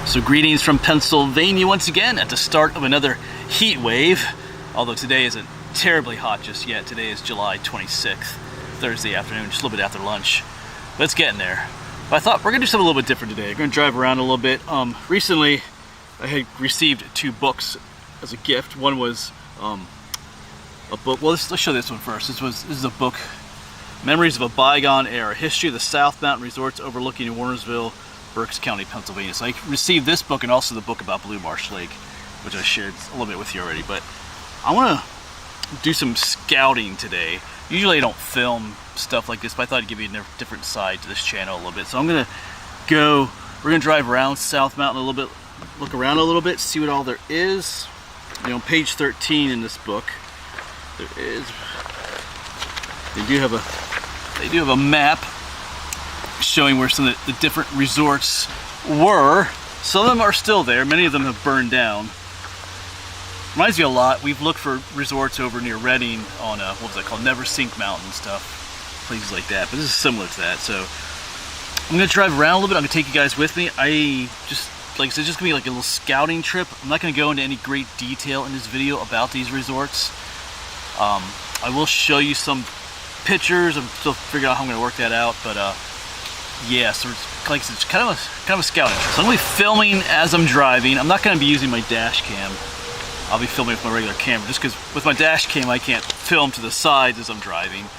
So greetings from Pennsylvania once again at the start of another heat wave. Although today isn't terribly hot just yet. Today is July 26th, Thursday afternoon, just a little bit after lunch. But it's getting there. But I thought we're gonna do something a little bit different today. We're gonna drive around a little bit. Recently, I had received 2 books as a gift. One was a book. Well, let's show this one first. This is a book, Memories of a Bygone Era: History of the South Mountain Resorts Overlooking Warnersville, Berks County, Pennsylvania. So I received this book and also the book about Blue Marsh Lake, which I shared a little bit with you already. But I want to do some scouting today. Usually I don't film stuff like this, but I thought I'd give you a different side to this channel a little bit. So we're gonna drive around South Mountain a little bit, look around a little bit, see what all there is. You know, page 13 in this book, they do have a map showing where some of the different resorts were. Some of them are still there, many of them have burned down. Reminds me a lot, we've looked for resorts over near Reading on what was that called, Neversink Mountain stuff, places like that, but this is similar to that. So I'm gonna drive around a little bit. I'm gonna take you guys with me. Like I said, it's just gonna be like a little scouting trip. I'm not gonna go into any great detail in this video about these resorts. I will show you some pictures. I'm still figuring out how I'm gonna work that out, but yeah, so it's kind of a scouting trip. So I'm gonna be filming as I'm driving. I'm not gonna be using my dash cam. I'll be filming with my regular camera, just because with my dash cam I can't film to the sides as I'm driving.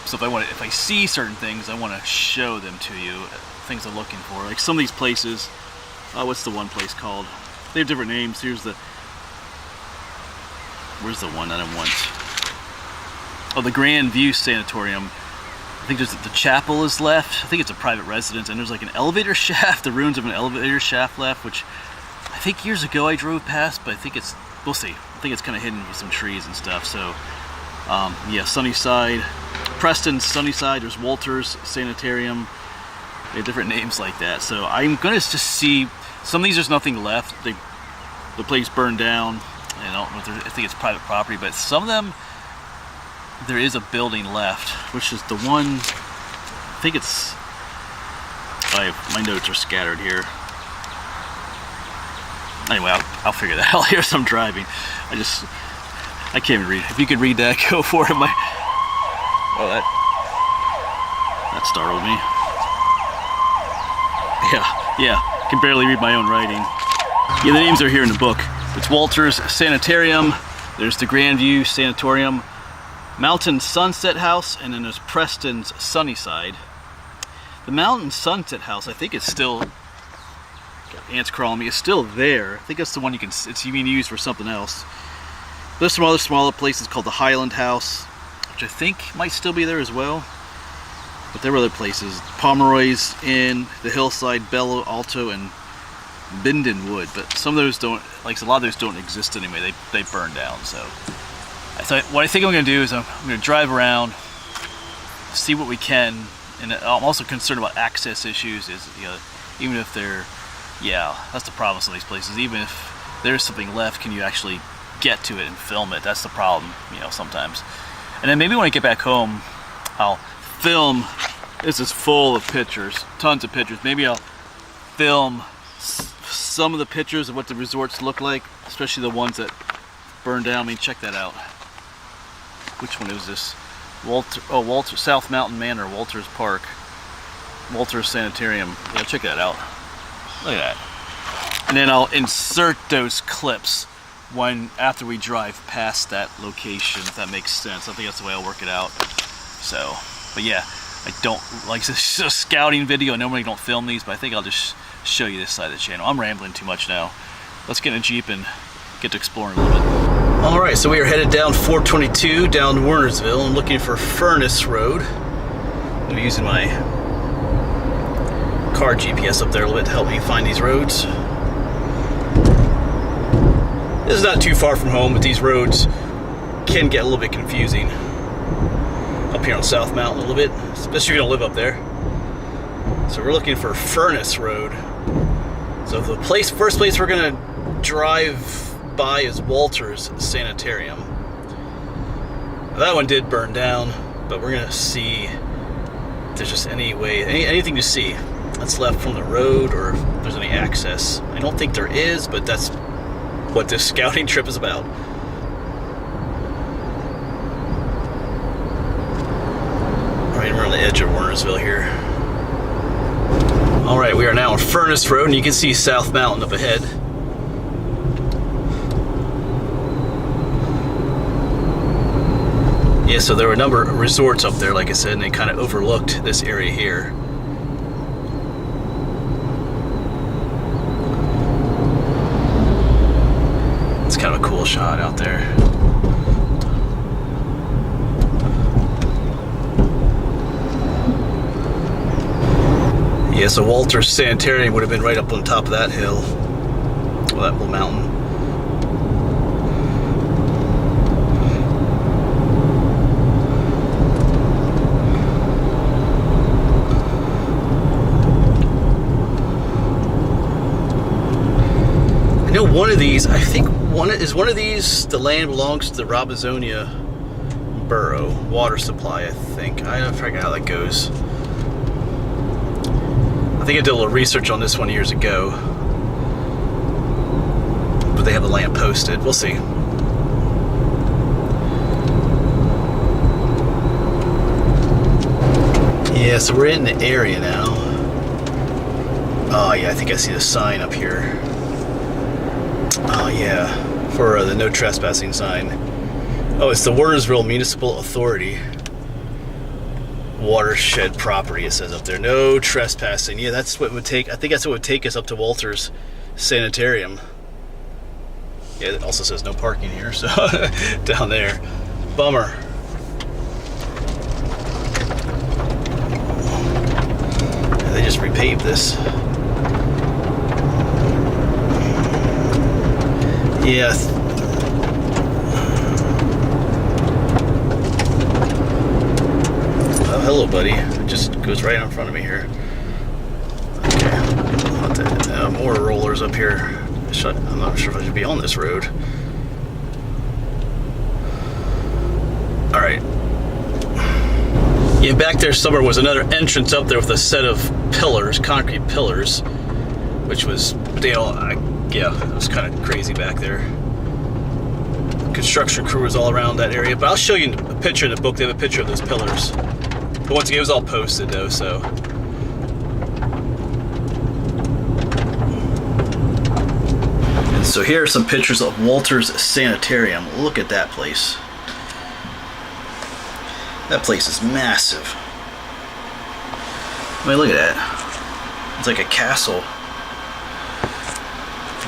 So if I see certain things, I want to show them to you, things I'm looking for. Like some of these places, what's the one place called? They have different names. Where's the one that I want? Oh, the Grand View Sanatorium. I think the chapel is left. I think it's a private residence, and there's like an elevator shaft, the ruins of an elevator shaft left, which I think years ago I drove past, but I think we'll see. I think it's kind of hidden with some trees and stuff. So yeah, Sunnyside, Preston, Sunnyside, there's Walters, Sanitarium. They have different names like that. So I'm gonna just see, some of these there's nothing left. The place burned down. I don't know I think it's private property, but some of them, there is a building left, which is the one, I think it's, my notes are scattered here. Anyway, I'll figure that out here as I'm driving. I can't even read. If you could read that, go for it. Oh, that startled me. Yeah, I can barely read my own writing. Yeah, the names are here in the book. It's Walters Sanitarium, there's the Grand View Sanatorium, Mountain Sunset House, and then there's Preston's Sunnyside. The Mountain Sunset House, I think it's still, ants crawling me, it's still there. I think that's the one it's being used for something else. There's some other smaller places called the Highland House, which I think might still be there as well. But there were other places, Pomeroy's Inn, the Hillside, Bello Alto, and Binden Wood. But some of those don't, like a lot of those don't exist anyway. They burned down. So what I think I'm going to do is I'm going to drive around, see what we can, and I'm also concerned about access issues. Even if they're, yeah, that's the problem with some of these places. Even if there's something left, can you actually get to it and film it? That's the problem, sometimes. And then maybe when I get back home, I'll film. This is full of pictures, tons of pictures. Maybe I'll film some of the pictures of what the resorts look like, especially the ones that burned down. I mean, check that out. Which one is this? Walter South Mountain Manor, Walters Park, Walters Sanitarium. Yeah, check that out. Look at that. And then I'll insert those clips after we drive past that location, if that makes sense. I think that's the way I'll work it out. So, but yeah, I don't like this a scouting video. I normally don't film these, but I think I'll just show you this side of the channel. I'm rambling too much now. Let's get in a Jeep and get to exploring a little bit. All right, so we are headed down 422 down to Warnersville. I'm looking for Furnace Road. I'm using my car GPS up there a little bit to help me find these roads. This is not too far from home, but these roads can get a little bit confusing up here on South Mountain a little bit, especially if you don't live up there. So we're looking for Furnace Road. So the first place we're gonna drive by is Walters Sanitarium. Now, that one did burn down, but we're gonna see if there's just anything to see. that's left from the road, or if there's any access. I don't think there is, but that's what this scouting trip is about. Alright, we're on the edge of Wernersville here. Alright, we are now on Furnace Road, and you can see South Mountain up ahead. Yeah, so there were a number of resorts up there, like I said, and they kind of overlooked this area here. It's kind of a cool shot out there. Yeah, so Walter's Sanitarium would have been right up on top of that hill, or that little mountain. I know one of these, I think one of these, the land belongs to the Robizonia Borough water supply, I think. I don't forget how that goes. I think I did a little research on this one years ago. But they have the land posted. We'll see. Yeah, so we're in the area now. Oh yeah, I think I see the sign up here. Oh yeah, for the no trespassing sign. Oh, it's the Wernersville Municipal Authority watershed property, it says up there. No trespassing. Yeah, that's what it would take. I think that's what would take us up to Walter's Sanitarium. Yeah, it also says no parking here, so down there. Bummer. And they just repaved this. Yeah. Oh, hello, buddy. It just goes right in front of me here. Okay. More rollers up here. I'm not sure if I should be on this road. Alright. Yeah, back there somewhere was another entrance up there with a set of pillars, concrete pillars, which was, yeah, it was kind of crazy back there. Construction crew was all around that area, but I'll show you a picture in the book. They have a picture of those pillars. But once again, it was all posted though, so. And so here are some pictures of Walter's Sanitarium. Look at that place. That place is massive. I mean, look at that. It's like a castle.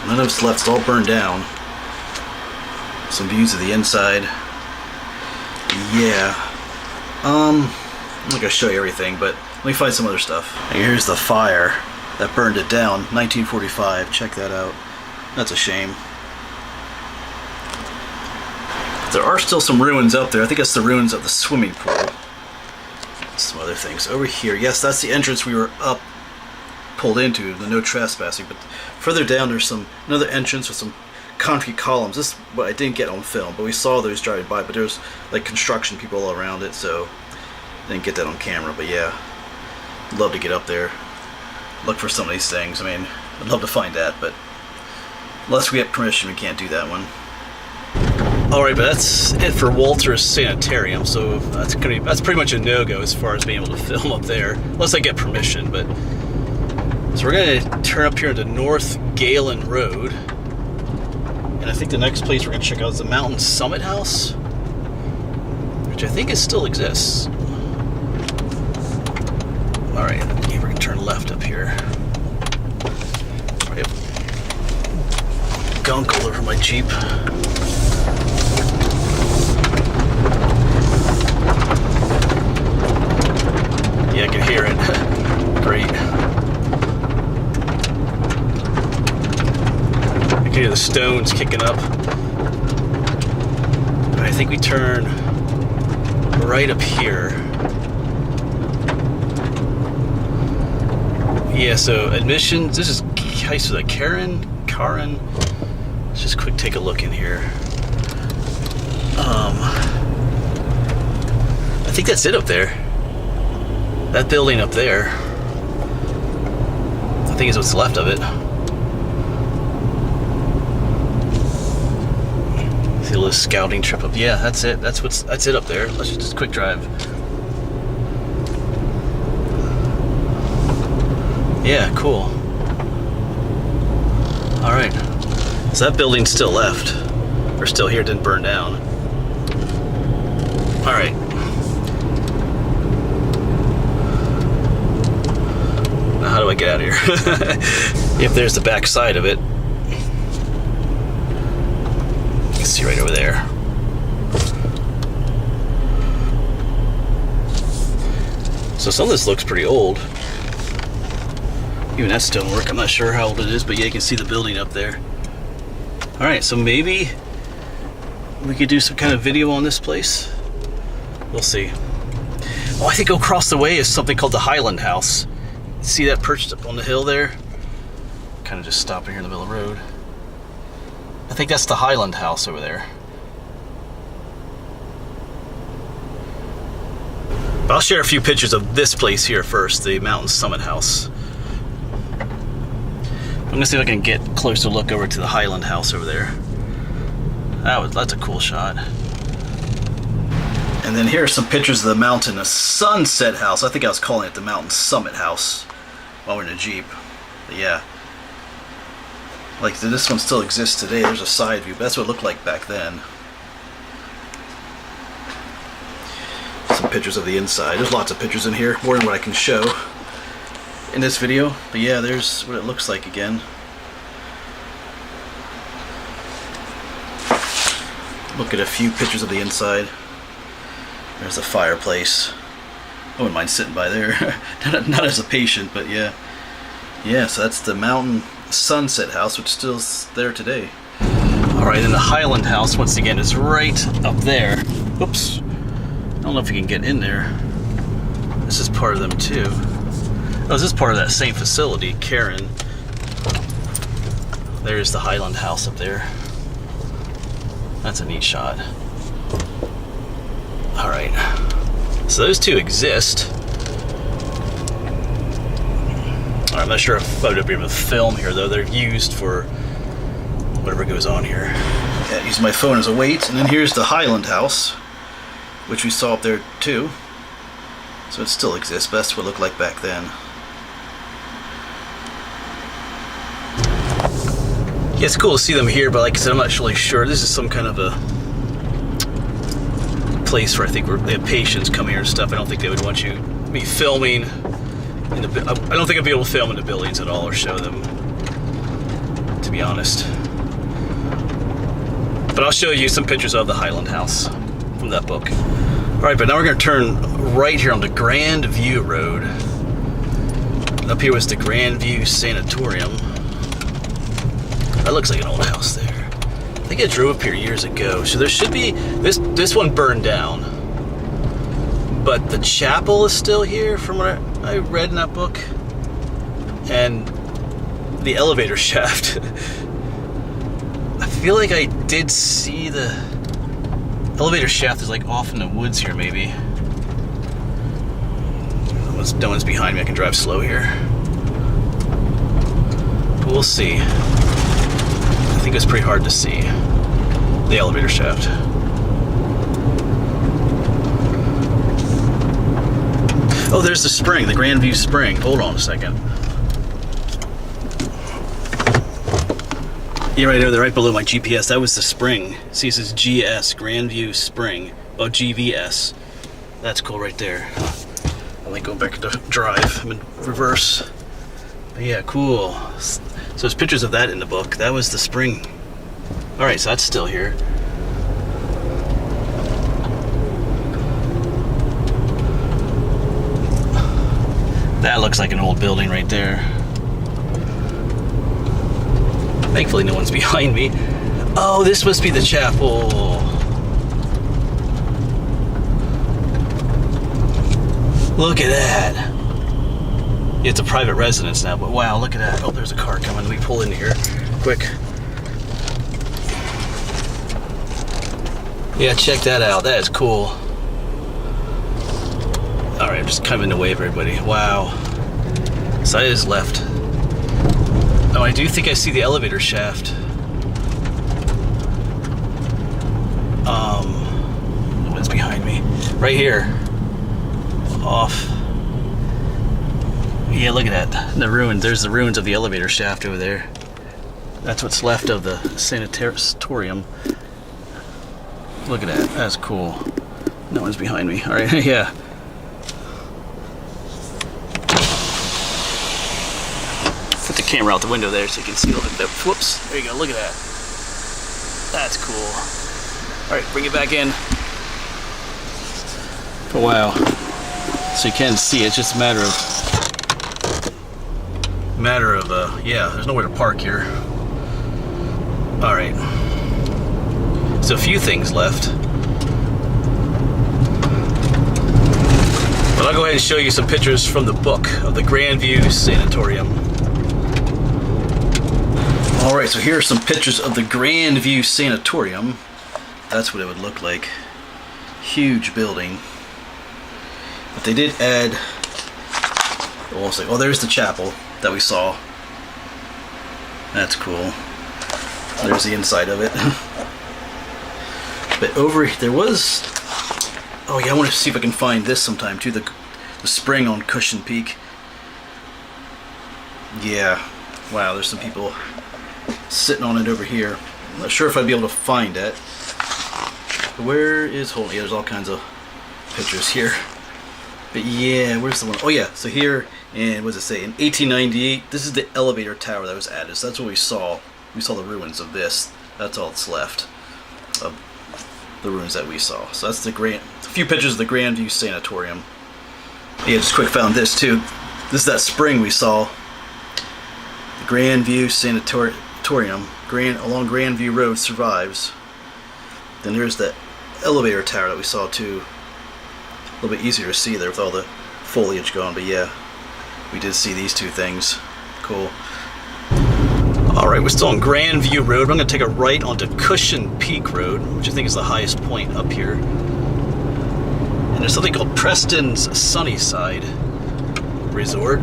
None of it's left, it's all burned down. Some views of the inside. Yeah. I'm not gonna show you everything, but let me find some other stuff. And here's the fire that burned it down, 1945. Check that out. That's a shame. There are still some ruins up there. I think that's the ruins of the swimming pool. Some other things. Over here, yes, that's the entrance we were pulled into, the no trespassing, but further down there's another entrance with some concrete columns. This is what I didn't get on film, but we saw those driving by, but there's like construction people all around it, so I didn't get that on camera. But yeah, I'd love to get up there, look for some of these things. I mean, I'd love to find that, but unless we get permission, we can't do that one. Alright, but that's it for Walter's Sanitarium, so that's pretty much a no-go as far as being able to film up there, unless I get permission. But so we're going to turn up here into North Galen Road, and I think the next place we're going to check out is the Mountain Summit House, which I think still exists. Alright, we're going to turn left up here. I have gunk all over my Jeep. Yeah, I can hear it. Great. I can hear the stones kicking up. I think we turn right up here. Yeah, so admissions, this is Karen. Let's just quick take a look in here. I think that's it up there. That building up there. think is what's left of it. See a little scouting trip up. Yeah, that's it. That's it up there. Let's just quick drive. Yeah, cool. All right. So that building's still left, or still here. It didn't burn down. All right. Now how do I get out of here? If there's the back side of it. You can see right over there. So some of this looks pretty old. Even that stonework, I'm not sure how old it is, but yeah, you can see the building up there. All right, so maybe we could do some kind of video on this place. We'll see. Oh, I think across the way is something called the Highland House. See that perched up on the hill there? Kind of just stopping here in the middle of the road. I think that's the Highland House over there. But I'll share a few pictures of this place here first, the Mountain Summit House. I'm gonna see if I can get a closer look over to the Highland House over there. That's a cool shot. And then here are some pictures of the Mountain Sunset House. I think I was calling it the Mountain Summit House while we're in a Jeep. But yeah. Like this one still exists today. There's a side view. But that's what it looked like back then. Some pictures of the inside. There's lots of pictures in here. More than what I can show in this video. But yeah, there's what it looks like again. Look at a few pictures of the inside. There's a fireplace. I wouldn't mind sitting by there. Not as a patient, but yeah. Yeah, so that's the Mountain Sunset House, which still is there today. Alright, and the Highland House, once again, is right up there. Oops. I don't know if you can get in there. This is part of them too. Oh, this is part of that same facility, Karen. There's the Highland House up there. That's a neat shot. Alright. So those two exist. I'm not sure if I would be able to film here, though. They're used for whatever goes on here. Yeah, use my phone as a weight. And then here's the Highland House, which we saw up there too. So it still exists, but that's what it looked like back then. Yeah, it's cool to see them here, but like I said, I'm not really sure. This is some kind of a place where I think they have patients come here and stuff. I don't think they would want me filming. I don't think I'd be able to film in the buildings at all or show them, to be honest. But I'll show you some pictures of the Highland House from that book. Alright, but now we're going to turn right here on the Grand View Road. Up here was the Grand View Sanatorium. That looks like an old house there. I think I drove up here years ago. So there should be, this one burned down. But the chapel is still here from what I read in that book. And the elevator shaft. I feel like I did see the elevator shaft is like off in the woods here maybe. No one's behind me, I can drive slow here. But we'll see. I think it's pretty hard to see the elevator shaft. Oh, there's the spring, the Grandview Spring. Hold on a second. Yeah, right there, right below my GPS. That was the spring. See, it says GS, Grandview Spring. Oh, GVS. That's cool right there. I like going back to drive. I'm in reverse. But yeah, cool. So there's pictures of that in the book. That was the spring. All right, so that's still here. That looks like an old building right there. Thankfully no one's behind me. Oh, this must be the chapel. Look at that. It's a private residence now, but wow, look at that. Oh, there's a car coming. Let me pull in here quick. Yeah, check that out. That is cool. Alright, I'm just kind of in the way of everybody. Wow. So that is left. Oh, I do think I see the elevator shaft. What's behind me? Right here. Off. Yeah, look at that. The ruins. There's the ruins of the elevator shaft over there. That's what's left of the Sanatorium. Look at that. That's cool. No one's behind me. All right, yeah. Put the camera out the window there so you can see all the. Whoops. There you go. Look at that. That's cool. All right, bring it back in. Oh, wow. So you can see it's just a matter of yeah, there's nowhere to park here. All right. So a few things left. But I'll go ahead and show you some pictures from the book of the Grandview Sanatorium. All right, so here are some pictures of the Grandview Sanatorium. That's what it would look like. Huge building. But they did add, oh, there's the chapel that we saw. That's cool. There's the inside of it. But over, there was, oh yeah, I want to see if I can find this sometime too, the spring on Cushion Peak. Yeah, wow, there's some people sitting on it over here. I'm not sure if I'd be able to find it. Where is Holy? Yeah, there's all kinds of pictures here. But yeah, where's the one? Oh yeah, so here, and what does it say? In 1898, this is the elevator tower that was added. So that's what we saw. We saw the ruins of this. That's all that's left of the ruins that we saw. So that's the a few pictures of the Grandview Sanatorium. Yeah, just quick found this too. This is that spring we saw. The Grandview Sanatorium, along Grandview Road survives. Then there's the elevator tower that we saw too. A little bit easier to see there with all the foliage gone, but yeah, we did see these two things. Cool. Alright, we're still on Grandview Road. I'm going to take a right onto Cushion Peak Road, which I think is the highest point up here. And there's something called Preston's Sunnyside Resort.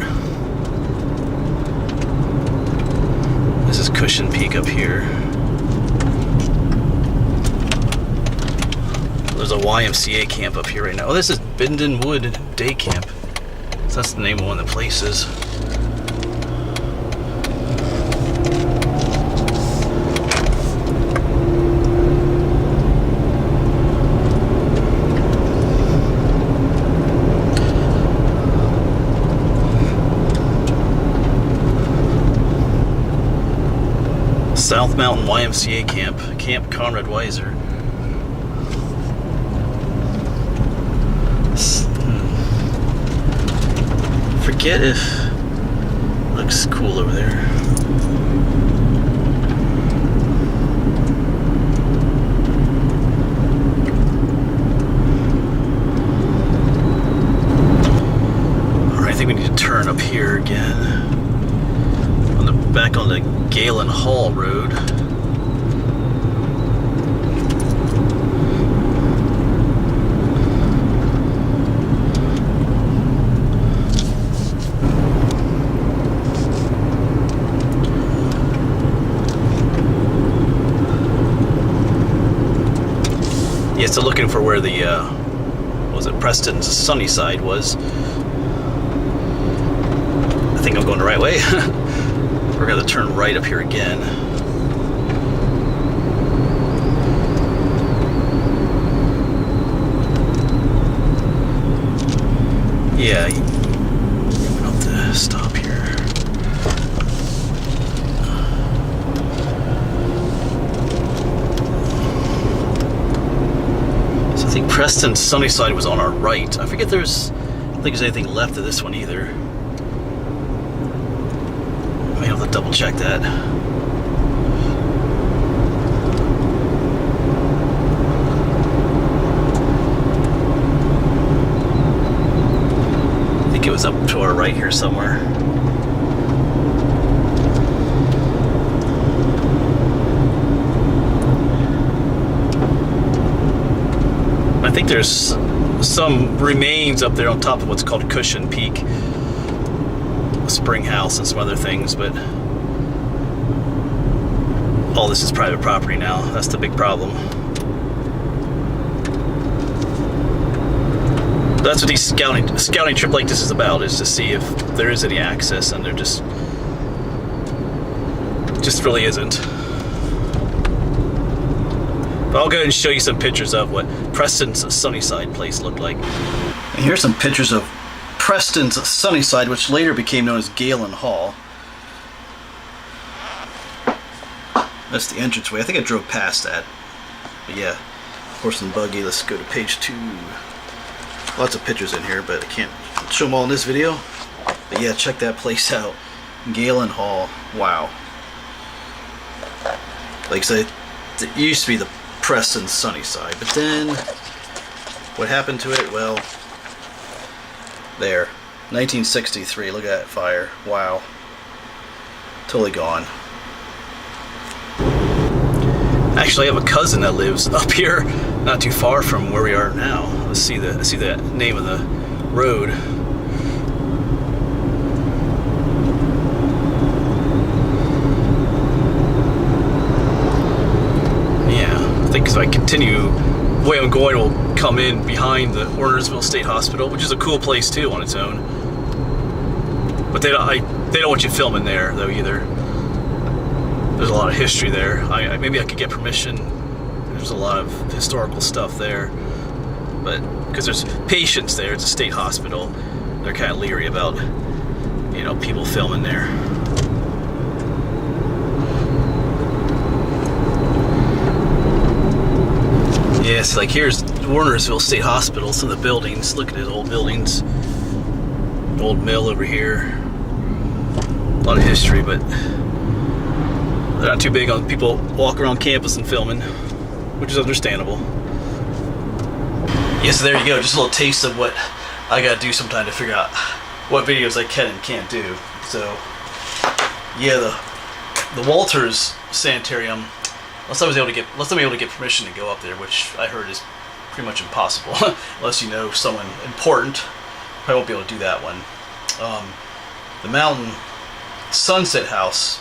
This is Cushion Peak up here. There's a YMCA camp up here right now. Oh, this is Bindon Wood Day Camp. So that's the name of one of the places. South Mountain YMCA Camp, Camp Conrad Weiser. Forget if looks cool over there. Alright, I think we need to turn up here again. Back on the Galen Hall Road. Yeah, so looking for where the was it Preston's Sunnyside was. I think I'm going the right way. We're going to turn right up here again. Yeah, I'll have to stop here. So I think Preston's Sunnyside was on our right. I forget I don't think there's anything left of this one either. I'll have to double check that. I think it was up to our right here somewhere. I think there's some remains up there on top of what's called Cushion Peak. Spring House and some other things, but all this is private property now. That's the big problem. That's what these scouting trip like this is about, is to see if there is any access, and there just really isn't. But I'll go ahead and show you some pictures of what Preston's Sunnyside place looked like. And here's some pictures of Preston's Sunnyside, which later became known as Galen Hall. That's the entranceway. I think I drove past that. But yeah, horse and buggy. Let's go to page 2. Lots of pictures in here, but I can't show them all in this video. But yeah, check that place out. Galen Hall. Wow. Like I said, it used to be the Preston Sunnyside, but then what happened to it? Well, there, 1963. Look at that fire. Wow, totally gone. Actually, I have a cousin that lives up here, not too far from where we are now. Let's see the name of the road. If I continue the way I'm going, will come in behind the Warnersville State Hospital, which is a cool place too on its own. But they don't want you filming there though either. There's a lot of history there. Maybe I could get permission. There's a lot of historical stuff there, but because there's patients there, it's a state hospital. They're kind of leery about, you know, people filming there. Yes, like here's Warnersville State Hospital, some of the buildings. Look at these old buildings. Old mill over here. A lot of history, but they're not too big on people walking around campus and filming, which is understandable. Yes, there you go. Just a little taste of what I gotta do sometime to figure out what videos I can and can't do. So, yeah, the Walters Sanitarium. Unless I'm able to get permission to go up there, which I heard is pretty much impossible, unless you know someone important. I won't be able to do that one. The Mountain Sunset House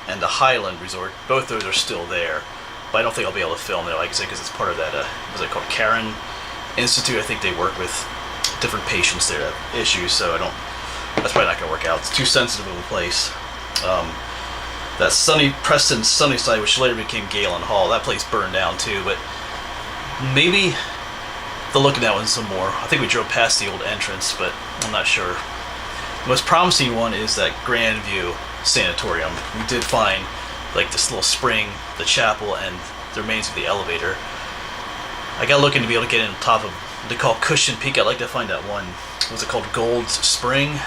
and the Highland Resort, both those are still there, but I don't think I'll be able to film there, like I said, because it's part of that, what's it called, Karen Institute. I think they work with different patients there that have issues, so that's probably not going to work out. It's too sensitive of a place. That Preston Sunnyside, which later became Galen Hall, that place burned down too, but maybe they'll look at that one some more. I think we drove past the old entrance, but I'm not sure. The most promising one is that Grandview Sanatorium. We did find like this little spring, the chapel, and the remains of the elevator. I got looking to be able to get in on top of what they call Cushion Peak. I'd like to find that one. What's it called? Gold's Spring.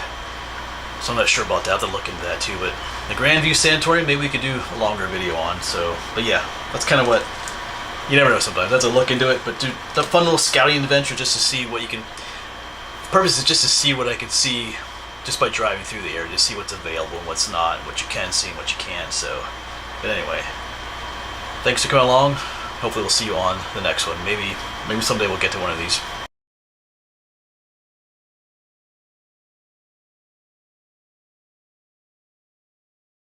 So I'm not sure about that. I'll have to look into that too. But the Grandview Sanatorium, maybe we could do a longer video on. So, but yeah, that's kind of what, you never know sometimes. That's a look into it. But do the fun little scouting adventure just to see what you can. The purpose is just to see what I can see just by driving through the area, to see what's available and what's not, and what you can see and what you can't. So, but anyway, thanks for coming along. Hopefully we'll see you on the next one. Maybe someday we'll get to one of these.